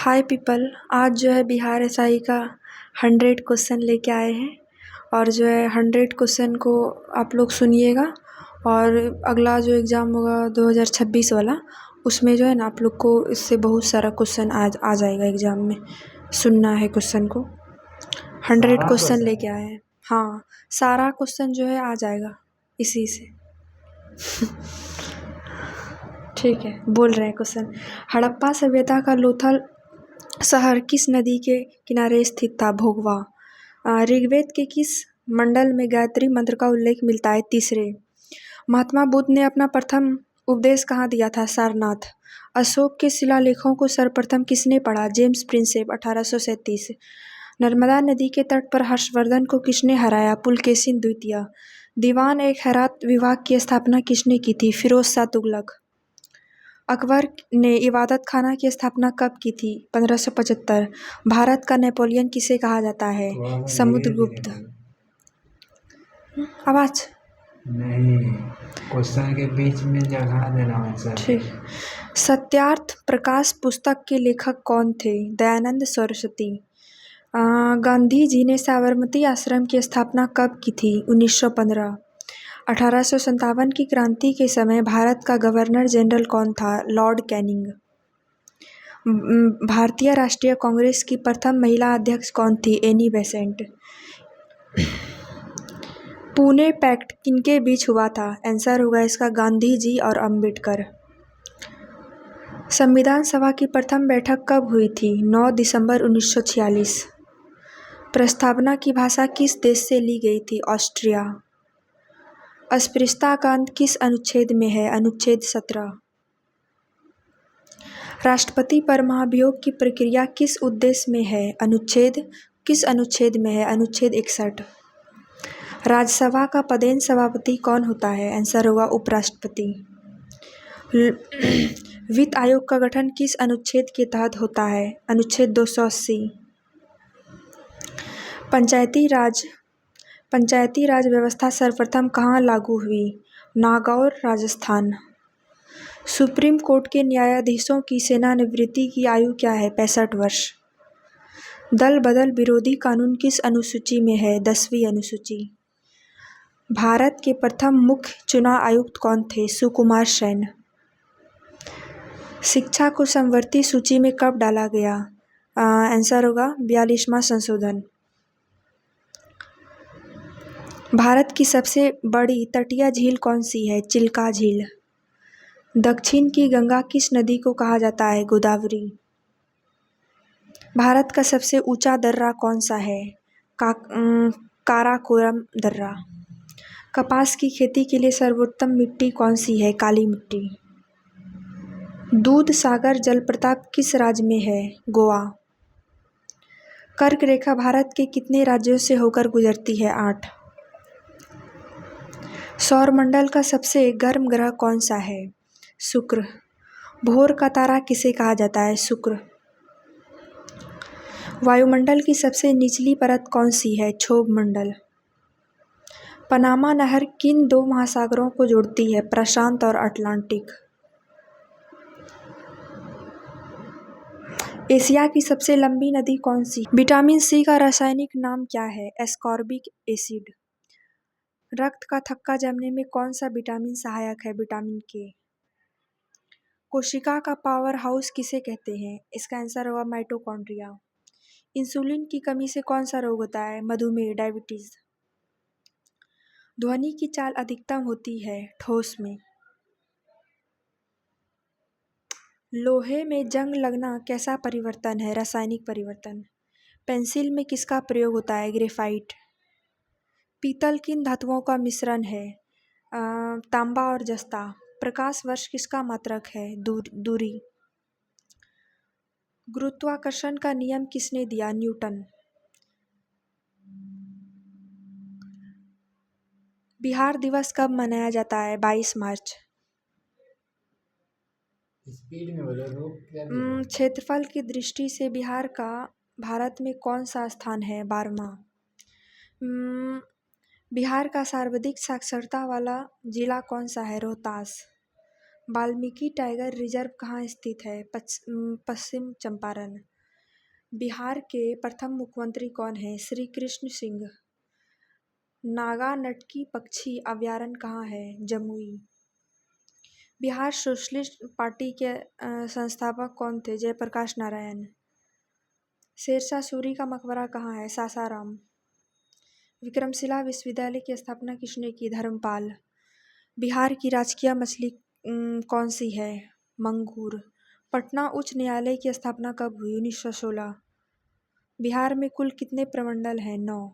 हाय people. आज जो है बिहार एसआई का 100 क्वेश्चन लेके आए हैं और जो है 100 क्वेश्चन को आप लोग सुनिएगा। और अगला जो एग्ज़ाम होगा 2026 वाला, उसमें जो है ना आप लोग को इससे बहुत सारा क्वेश्चन आ जाएगा एग्ज़ाम में। सुनना है क्वेश्चन को। 100 क्वेश्चन लेके आए हैं। हाँ, सारा क्वेश्चन जो है आ जाएगा इसी से। ठीक है, बोल रहे हैं क्वेश्चन। हड़प्पा सभ्यता का लोथल शहर किस नदी के किनारे स्थित था? भोगवा। ऋग्वेद के किस मंडल में गायत्री मंत्र का उल्लेख मिलता है? तीसरे। महात्मा बुद्ध ने अपना प्रथम उपदेश कहाँ दिया था? सारनाथ। अशोक के शिलालेखों को सर्वप्रथम किसने पढ़ा? James Prinsep 1837। नर्मदा नदी के तट पर हर्षवर्धन को किसने हराया? पुलकेशिन द्वितीय। दीवान एक हैरात विभाग की स्थापना किसने की थी? फिरोज शाह तुगलक। अकबर ने इबादत खाना की स्थापना कब की थी? 1575। भारत का नेपोलियन किसे कहा जाता है? समुद्रगुप्त। आवाज नहीं, क्वेश्चन के बीच में जगह देना आंसर। ठीक। सत्यार्थ प्रकाश पुस्तक के लेखक कौन थे? दयानंद सरस्वती। गांधी जी ने साबरमती आश्रम की स्थापना कब की थी? 1915। 1857 की क्रांति के समय भारत का गवर्नर जनरल कौन था? Lord Canning. भारतीय राष्ट्रीय कांग्रेस की प्रथम महिला अध्यक्ष कौन थी? Annie Besant. पुणे पैक्ट किनके बीच हुआ था? आंसर होगा इसका गांधी जी और अंबेडकर। संविधान सभा की प्रथम बैठक कब हुई थी? 9 दिसंबर 1946। प्रस्तावना की भाषा किस देश से ली गई थी? ऑस्ट्रिया। अस्पृश्यता का अंत किस अनुच्छेद में है? अनुच्छेद 17। राष्ट्रपति पर महाभियोग की प्रक्रिया किस उद्देश्य में है? किस अनुच्छेद में है? अनुच्छेद 61। राज्यसभा का पदेन सभापति कौन होता है? आंसर होगा उपराष्ट्रपति। वित्त आयोग का गठन किस अनुच्छेद के तहत होता है? अनुच्छेद 280। पंचायती राज व्यवस्था सर्वप्रथम कहाँ लागू हुई? नागौर, राजस्थान। सुप्रीम कोर्ट के न्यायाधीशों की सेवानिवृत्ति की आयु क्या है? 65 वर्ष। दल बदल विरोधी कानून किस अनुसूची में है? 10वीं अनुसूची। भारत के प्रथम मुख्य चुनाव आयुक्त कौन थे? सुकुमार सेन। शिक्षा को समवर्ती सूची में कब डाला गया? आंसर होगा 42वां संशोधन। भारत की सबसे बड़ी तटीय झील कौन सी है? चिल्का झील। दक्षिण की गंगा किस नदी को कहा जाता है? गोदावरी। भारत का सबसे ऊंचा दर्रा कौन सा है? काराकोरम दर्रा। कपास की खेती के लिए सर्वोत्तम मिट्टी कौन सी है? काली मिट्टी। दूध सागर जलप्रपात किस राज्य में है? गोवा। कर्क रेखा भारत के कितने राज्यों से होकर गुजरती है? 8। सौरमंडल का सबसे गर्म ग्रह कौन सा है? शुक्र। भोर का तारा किसे कहा जाता है? शुक्र। वायुमंडल की सबसे निचली परत कौन सी है? क्षोभ मंडल। पनामा नहर किन दो महासागरों को जोड़ती है? प्रशांत और अटलांटिक। एशिया की सबसे लंबी नदी कौन सी? विटामिन सी का रासायनिक नाम क्या है? Ascorbic acid. रक्त का थक्का जमने में कौन सा विटामिन सहायक है? विटामिन के। कोशिका का पावर हाउस किसे कहते हैं? इसका आंसर होगा माइटोकॉन्ड्रिया। इंसुलिन की कमी से कौन सा रोग होता है? मधुमेह, डायबिटीज। ध्वनि की चाल अधिकतम होती है ठोस में। लोहे में जंग लगना कैसा परिवर्तन है? रासायनिक परिवर्तन। पेंसिल में किसका प्रयोग होता है? ग्रेफाइट। पीतल किन धातुओं का मिश्रण है? तांबा और जस्ता। प्रकाश वर्ष किसका मात्रक है? दूरी। गुरुत्वाकर्षण का नियम किसने दिया? न्यूटन। बिहार दिवस कब मनाया जाता है? 22 मार्च। स्पीड में बोलो, रोक क्या क्षेत्रफल की दृष्टि से बिहार का भारत में कौन सा स्थान है? 12वां। बिहार का सर्वाधिक साक्षरता वाला जिला कौन सा है? रोहतास। वाल्मीकि टाइगर रिजर्व कहाँ स्थित है? पश्चिम चंपारण। बिहार के प्रथम मुख्यमंत्री कौन हैं? श्री कृष्ण सिंह। नागा नटकी पक्षी अभयारण्य कहाँ है? जमुई। बिहार सोशलिस्ट पार्टी के संस्थापक कौन थे? जयप्रकाश नारायण। शेरशाह सूरी का मकबरा कहाँ है? सासाराम। विक्रमशिला विश्वविद्यालय की स्थापना किसने की? धर्मपाल। बिहार की राजकीय मछली कौन सी है? मंगूर। पटना उच्च न्यायालय की स्थापना कब हुई? 1916। बिहार में कुल कितने प्रमंडल हैं? 9।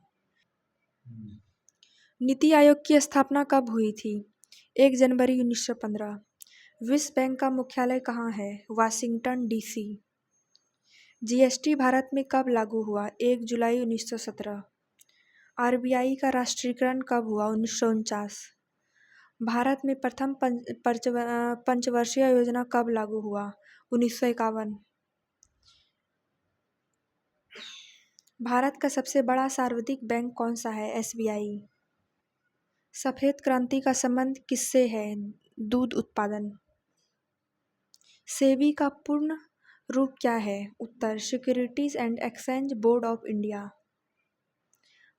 नीति आयोग की स्थापना कब हुई थी? 1 जनवरी 1915। विश्व बैंक का मुख्यालय कहाँ है? Washington DC. जीएसटी भारत में कब लागू हुआ? 1 जुलाई 1917। आरबीआई का राष्ट्रीयकरण कब हुआ? 1949। भारत में प्रथम पंचवर्षीय योजना कब लागू हुआ? 1951। भारत का सबसे बड़ा सार्वजनिक बैंक कौन सा है? एसबीआई। सफेद क्रांति का संबंध किससे है? दूध उत्पादन। सेबी का पूर्ण रूप क्या है? उत्तर, securities and exchange board of India.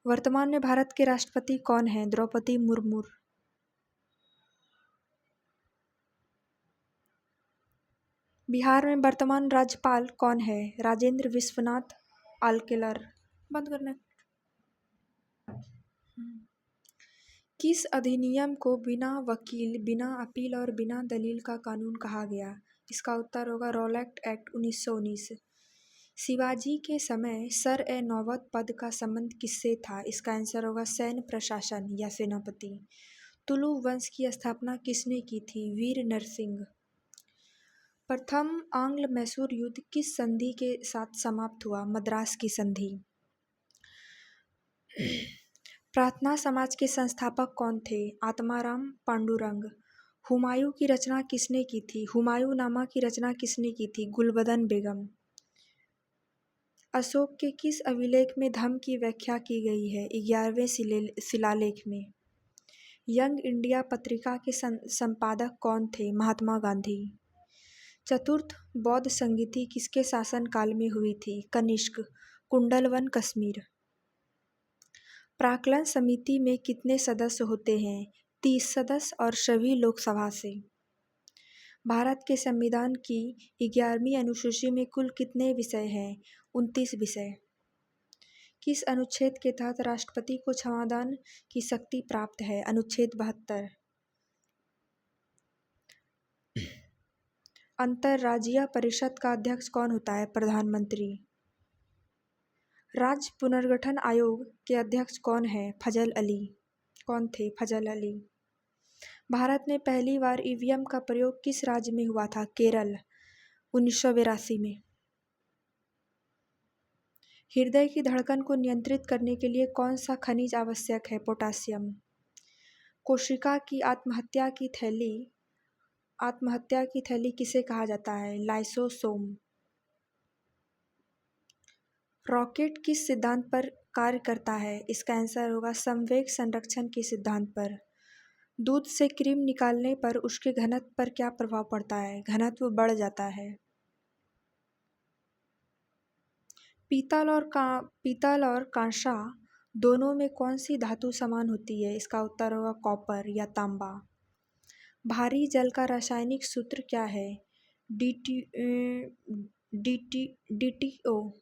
वर्तमान में भारत के राष्ट्रपति कौन हैं? द्रौपदी मुर्मू। बिहार में वर्तमान राज्यपाल कौन है? राजेंद्र विश्वनाथ आलकेलर। बंद करना। किस अधिनियम को बिना वकील, बिना अपील और बिना दलील का कानून कहा गया? इसका उत्तर होगा रॉलेट एक्ट 1919। शिवाजी के समय सर ए नौबत पद का संबंध किससे था? इसका आंसर होगा सैन्य प्रशासन या सेनापति। तुलु वंश की स्थापना किसने की थी? वीर नरसिंह। प्रथम आंग्ल मैसूर युद्ध किस संधि के साथ समाप्त हुआ? मद्रास की संधि। प्रार्थना समाज के संस्थापक कौन थे? आत्माराम पांडुरंग। हुमायूं की रचना किसने की थी? हुमायूंनामा की रचना किसने की थी? गुलबदन बेगम। अशोक के किस अभिलेख में धम्म की व्याख्या की गई है? 11वें शिलालेख में। यंग इंडिया पत्रिका के संपादक कौन थे? महात्मा गांधी। चतुर्थ बौद्ध संगीति किसके शासनकाल में हुई थी? कनिष्क। कुंडलवन कश्मीर। प्राक्कलन समिति में कितने सदस्य होते हैं? 30 सदस्य और सभी लोकसभा से। भारत के संविधान की 11वीं अनुसूची में कुल कितने विषय हैं? 29 विषय। किस अनुच्छेद के तहत राष्ट्रपति को क्षमादान की शक्ति प्राप्त है? अनुच्छेद 72। अंतर्राज्यीय परिषद का अध्यक्ष कौन होता है? प्रधानमंत्री। राज्य पुनर्गठन आयोग के अध्यक्ष कौन है? फजल अली। कौन थे? फजल अली। भारत में पहली बार ईवीएम का प्रयोग किस राज्य में हुआ था? केरल, 1982 में। हृदय की धड़कन को नियंत्रित करने के लिए कौन सा खनिज आवश्यक है? पोटासियम। कोशिका की आत्महत्या की थैली किसे कहा जाता है? लाइसोसोम। रॉकेट किस सिद्धांत पर कार्य करता है? इसका आंसर होगा संवेग संरक्षण के सिद्धांत पर। दूध से क्रीम निकालने पर उसके घनत्व पर क्या प्रभाव पड़ता है? घनत्व बढ़ जाता है। पीतल और कांसा दोनों में कौन सी धातु समान होती है? इसका उत्तर होगा कॉपर या तांबा। भारी जल का रासायनिक सूत्र क्या है? DTO।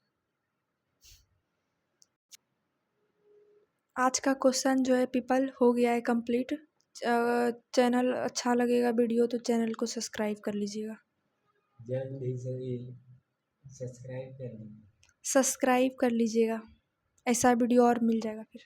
आज का क्वेश्चन जो है पीपल हो गया है कंप्लीट। चैनल अच्छा लगेगा वीडियो तो चैनल को सब्सक्राइब कर लीजिएगा। जल्दी से सब्सक्राइब कर लीजिए। सब्सक्राइब कर लीजिएगा, ऐसा वीडियो और मिल जाएगा फिर।